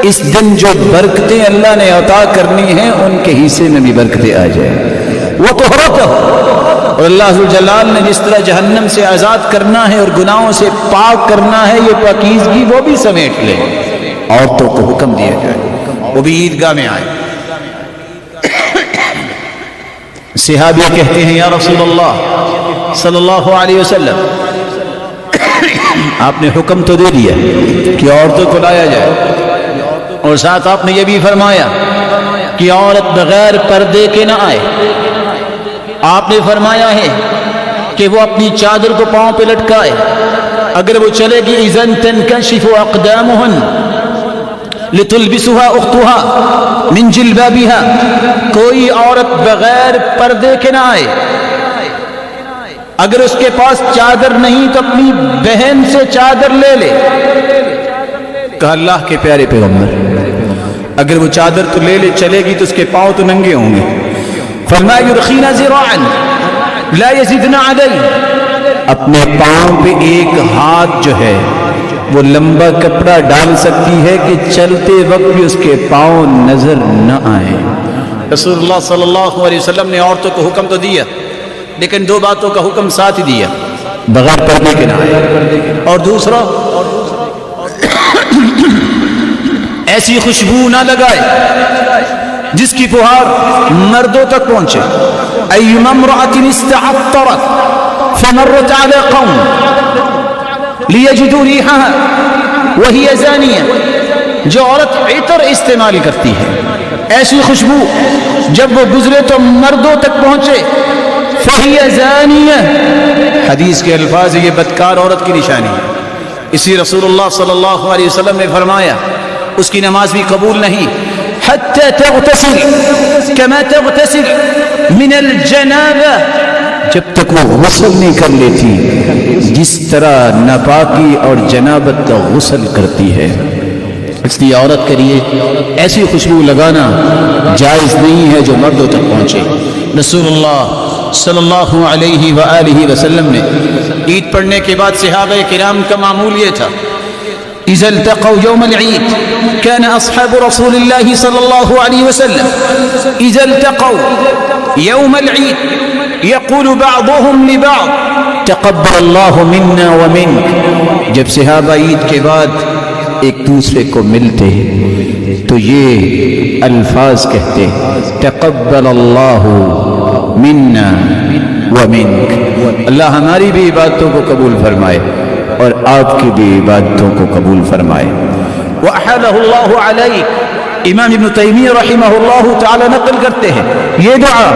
اس دن جو برکتیں اللہ نے عطا کرنی ہیں ان کے حصے میں بھی برکتیں آ جائیں، وطہرتہ، اور اللہ ذوالجلال نے جس طرح جہنم سے آزاد کرنا ہے اور گناہوں سے پاک کرنا ہے یہ پاکیزگی وہ بھی سمیٹ لے۔ عورتوں کو حکم دیا جائے وہ بھی عیدگاہ میں آئے۔ صحابی کہتے ہیں یا رسول اللہ صلی اللہ علیہ وسلم آپ نے حکم تو دے دیا کہ عورتوں کو لایا جائے اور ساتھ آپ نے یہ بھی فرمایا کہ عورت بغیر پردے کے نہ آئے، آپ نے فرمایا ہے کہ وہ اپنی چادر کو پاؤں پہ لٹکائے، اگر وہ چلے گی اذن تنکشف اقدامہن لتلبسها اختها من جلبابها، کوئی عورت بغیر پردے کے نہ آئے، اگر اس کے پاس چادر نہیں تو اپنی بہن سے چادر لے لے۔ کہا اللہ کے پیارے پیغمبر اگر وہ چادر تو لے لے چلے گی تو اس کے پاؤں تو ننگے ہوں گے۔ فرمایا یرخینا ذراعا لا یزدنا علی، اپنے پاؤں پہ ایک ہاتھ جو ہے وہ لمبا کپڑا ڈال سکتی ہے کہ چلتے وقت بھی اس کے پاؤں نظر نہ آئے۔ رسول اللہ صلی اللہ علیہ وسلم نے عورتوں کو حکم تو دیا لیکن 2 باتوں کا حکم ساتھ ہی دیا، بغیر پردے کے نہ آئے، اور دوسرا ایسی خوشبو نہ لگائے جس کی فہار مردوں تک پہنچے۔ ایما امرأة استعطرت فمرت على قوم لیجدوا ریحها وہی زانیہ، جو عورت عطر استعمال کرتی ہے ایسی خوشبو جب وہ گزرے تو مردوں تک پہنچے، فہی زانیہ، حدیث کے الفاظ یہ بدکار عورت کی نشانی ہے۔ اسی رسول اللہ صلی اللہ علیہ وسلم نے فرمایا اس کی نماز بھی قبول نہیں حتی تغتسل کما تغتسل من الجنابہ، جب تک وہ غسل نہیں کر لیتی جس طرح ناپاکی اور جنابت کا غسل کرتی ہے۔ اس لیے عورت کے لیے ایسی خوشبو لگانا جائز نہیں ہے جو مردوں تک پہنچے۔ رسول اللہ صلی اللہ علیہ وآلہ وسلم نے عید پڑھنے کے بعد صحابہ کرام کا معمول یہ تھا، اذا التقوا يوم العيد كان اصحاب رسول الله صلى الله عليه وسلم اذا التقوا يوم العيد يقول بعضهم لبعض تقبل الله منا ومنك۔ جب صحابہ عید کے بعد ایک دوسرے کو ملتے تو یہ الفاظ کہتے، تقبل اللہ منا ومنک، اللہ ہماری بھی عبادتوں کو قبول فرمائے اور آپ کی بھی عبادتوں کو قبول فرمائے۔ وَأَحَلَهُ اللَّهُ عَلَيْكَ، امام ابن تیمیہ رحمہ اللہ تعالی نقل کرتے ہیں یہ دعا،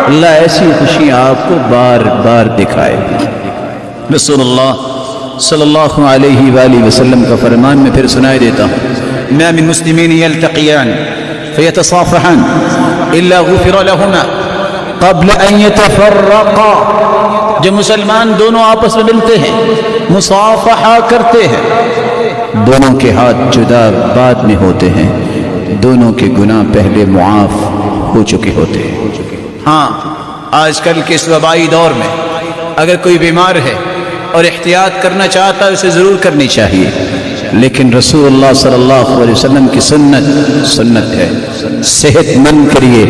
اللہ ایسی خوشیاں آپ کو بار بار دکھائے۔ رسول اللہ صلی اللہ علیہ وآلہ وسلم کا فرمان میں پھر سنائے دیتا ہوں، ما من مسلمین یلتقیان فیتصافحان الا غفر لہما قبل ان یتفرقا۔ جب مسلمان دونوں آپس میں ملتے ہیں، مصافحہ کرتے ہیں، دونوں کے ہاتھ جدا بعد میں ہوتے ہیں، دونوں کے گناہ پہلے معاف ہو چکے ہوتے ہیں۔ ہاں، آج کل کے اس وبائی دور میں اگر کوئی بیمار ہے اور احتیاط کرنا چاہتا ہے اسے ضرور کرنی چاہیے، لیکن رسول اللہ صلی اللہ علیہ وسلم کی سنت ہے، صحت مند کریے۔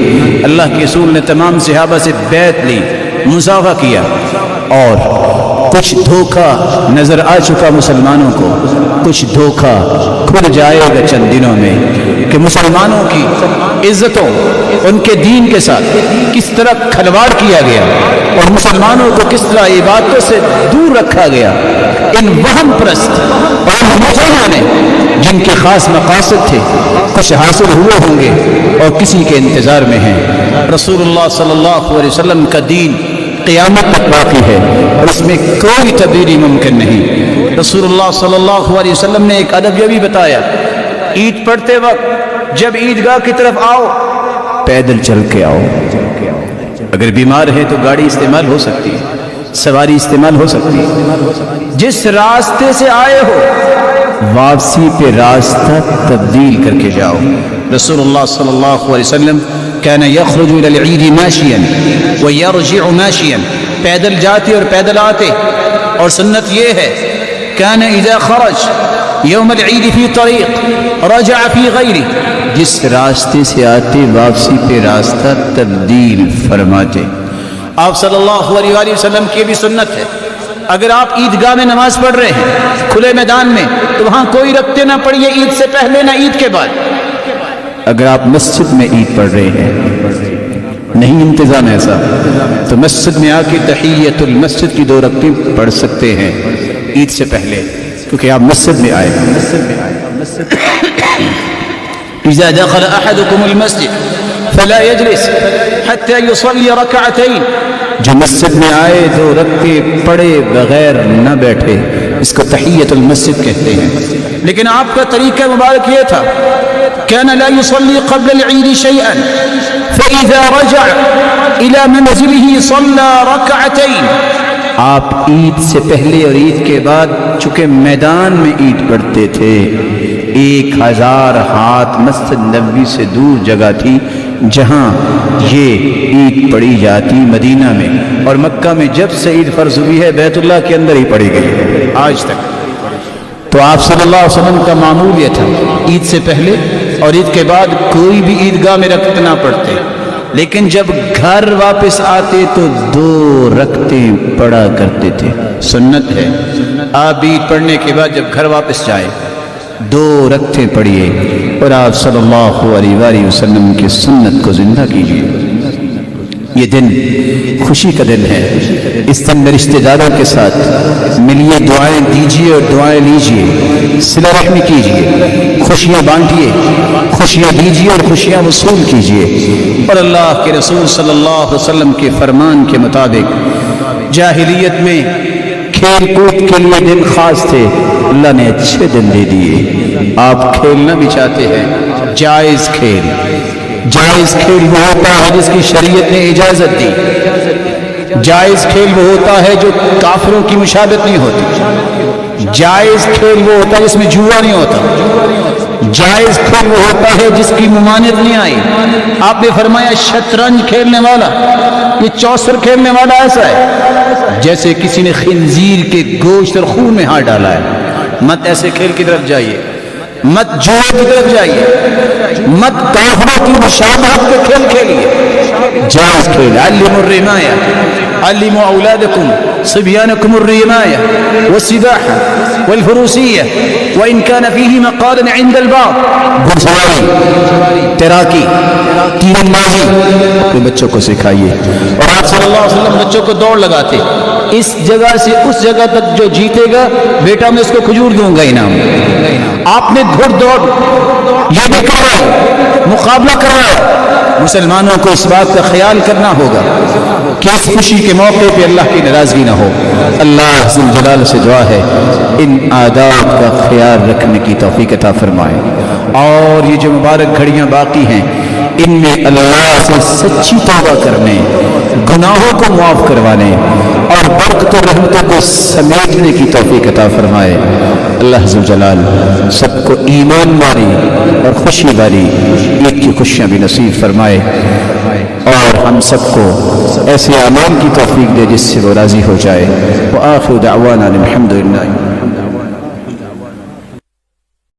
اللہ کے رسول نے تمام صحابہ سے بیعت لی، مصافحہ کیا، اور کچھ دھوکہ نظر آ چکا مسلمانوں کو، کچھ دھوکہ کھل جائے گا چند دنوں میں کہ مسلمانوں کی عزتوں، ان کے دین کے ساتھ کس طرح کھلواڑ کیا گیا اور مسلمانوں کو کس طرح عبادتوں سے دور رکھا گیا۔ ان وہم پرست اور مجرموں نے جن کے خاص مقاصد تھے کچھ حاصل ہوئے ہوں گے اور کسی کے انتظار میں ہیں۔ رسول اللہ صلی اللہ علیہ وسلم کا دین قیامت تک باقی ہے اور اس میں کوئی تبدیلی ممکن نہیں۔ رسول اللہ صلی اللہ علیہ وسلم نے ایک ادب یہ بھی بتایا، عید پڑھتے وقت جب عیدگاہ کی طرف آؤ پیدل چل کے آؤ، اگر بیمار ہے تو گاڑی استعمال ہو سکتی ہے، سواری استعمال ہو سکتی ہے، جس راستے سے آئے ہو واپسی پہ راستہ تبدیل کر کے جاؤ۔ رسول اللہ صلی اللہ علیہ وسلم كان يخرج الى العيد ماشيا ويرجع ماشيا، پیدل جاتے اور پیدل آتے، اور سنت یہ ہے كان اذا خرج يوم العيد في طريق رجع في غيره، جس راستے سے آتے واپسی پہ راستہ تبدیل فرماتے۔ آپ صلی اللہ علیہ وآلہ وسلم کی بھی سنت ہے، اگر آپ عیدگاہ میں نماز پڑھ رہے ہیں کھلے میدان میں تو وہاں کوئی رکھتے نہ پڑھیے عید سے پہلے نہ عید کے بعد۔ اگر آپ مسجد میں عید پڑھ رہے ہیں، نہیں انتظام ایسا، تو مسجد میں آ کے تحیت المسجد کی 2 رکعتیں پڑھ سکتے ہیں عید سے پہلے، کیونکہ آپ مسجد میں آئے۔ اذا دخل احدكم المسجد فلا يجلس حتى يصلي ركعتين، جو مسجد میں آئے 2 رکعتیں پڑھے بغیر نہ بیٹھے، اس کو تحیت المسجد کہتے ہیں۔ لیکن آپ کا طریقہ مبارک یہ تھا، كان لا يصلي قبل العيد شيئا فإذا رجع إلى منزله صلى ركعتين۔ آپ عید سے پہلے اور عید کے بعد چونکہ میدان میں عید پڑھتے تھے، 1000 ہاتھ مسجد نبوی سے دور جگہ تھی جہاں یہ عید پڑھی جاتی مدینہ میں، اور مکہ میں جب سے عید فرض ہوئی ہے بیت اللہ کے اندر ہی پڑھی گئی ہے آج تک۔ تو آپ صلی اللہ علیہ وسلم کا معمول یہ تھا، عید سے پہلے اور عید کے بعد کوئی بھی عیدگاہ میں رکعت نہ پڑھتے، لیکن جب گھر واپس آتے تو 2 رکعتیں پڑھا کرتے تھے۔ سنت ہے آپ عید پڑھنے کے بعد جب گھر واپس جائیں 2 رکعتیں پڑھیے اور آپ صلی اللہ علیہ وآلہ وسلم کی سنت کو زندہ کیجیے۔ یہ دن خوشی کا دن ہے، اس دن میں رشتہ داروں کے ساتھ ملیے، دعائیں دیجیے اور دعائیں لیجیے، صلہ رحمی کیجیے، خوشیاں بانٹیے، خوشیاں دیجیے اور خوشیاں وصول کیجیے۔ اور اللہ کے رسول صلی اللہ علیہ وسلم کے فرمان کے مطابق جاہلیت میں کھیل کود کے لیے دن خاص تھے، اللہ نے اچھے دن دے دیے۔ آپ کھیلنا بھی چاہتے ہیں، جائز کھیل وہ ہوتا ہے جس کی شریعت نے اجازت دی۔ جائز کھیل وہ ہوتا ہے جو کافروں کی مشابہت نہیں ہوتی، جائز کھیل وہ ہوتا ہے جس میں جوا نہیں ہوتا، جائز کھیل وہ ہوتا ہے جس کی ممانعت نہیں آئی۔ آپ نے فرمایا شطرنج کھیلنے والا، یہ چوسر کھیلنے والا ایسا ہے جیسے کسی نے خنزیر کے گوشت اور خون میں ہاتھ ڈالا ہے۔ مت ایسے کھیل کی طرف جائیے، مت جوئے کی طرف جائیے، مت کافروں کی مشابہت کے کھیل کھیلیے۔ جائز کھیل، علموا الرماية، علموا أولادكم صبيانكم الرماية والسباحة والفروسية وإن كان فيه مقالا عند البعض۔ گھڑسواری، تیراکی، تیر اندازی اپنے بچوں کو سکھائیے۔ اور آپ صلی اللہ علیہ وسلم بچوں کو دوڑ لگاتے، اس جگہ سے اس جگہ تک جو جیتے گا بیٹا میں اس کو کھجور دوں گا انعام۔ آپ نے گھڑ دوڑ یہ بھی کروائی، مقابلہ کروایا۔ مسلمانوں کو اس بات کا خیال کرنا ہوگا کہ اس خوشی کے موقع پہ اللہ کی ناراضگی نہ ہو۔ اللہ ذو الجلال سے دعا ہے ان آداب کا خیال رکھنے کی توفیق عطا فرمائے، اور یہ جو مبارک گھڑیاں باقی ہیں ان میں اللہ سے سچی توبہ کرنے، گناہوں کو معاف کروانے اور برکت و رحمتوں کو سمیٹنے کی توفیق عطا فرمائے۔ اللہ ذو الجلال سب کو ایمان والی اور خوشی والی عید کی خوشیاں بھی نصیب فرمائے، اور ہم سب کو ایسے اعمال کی توفیق دے جس سے وہ راضی ہو جائے۔ وآخر دعوانا الحمد للہ۔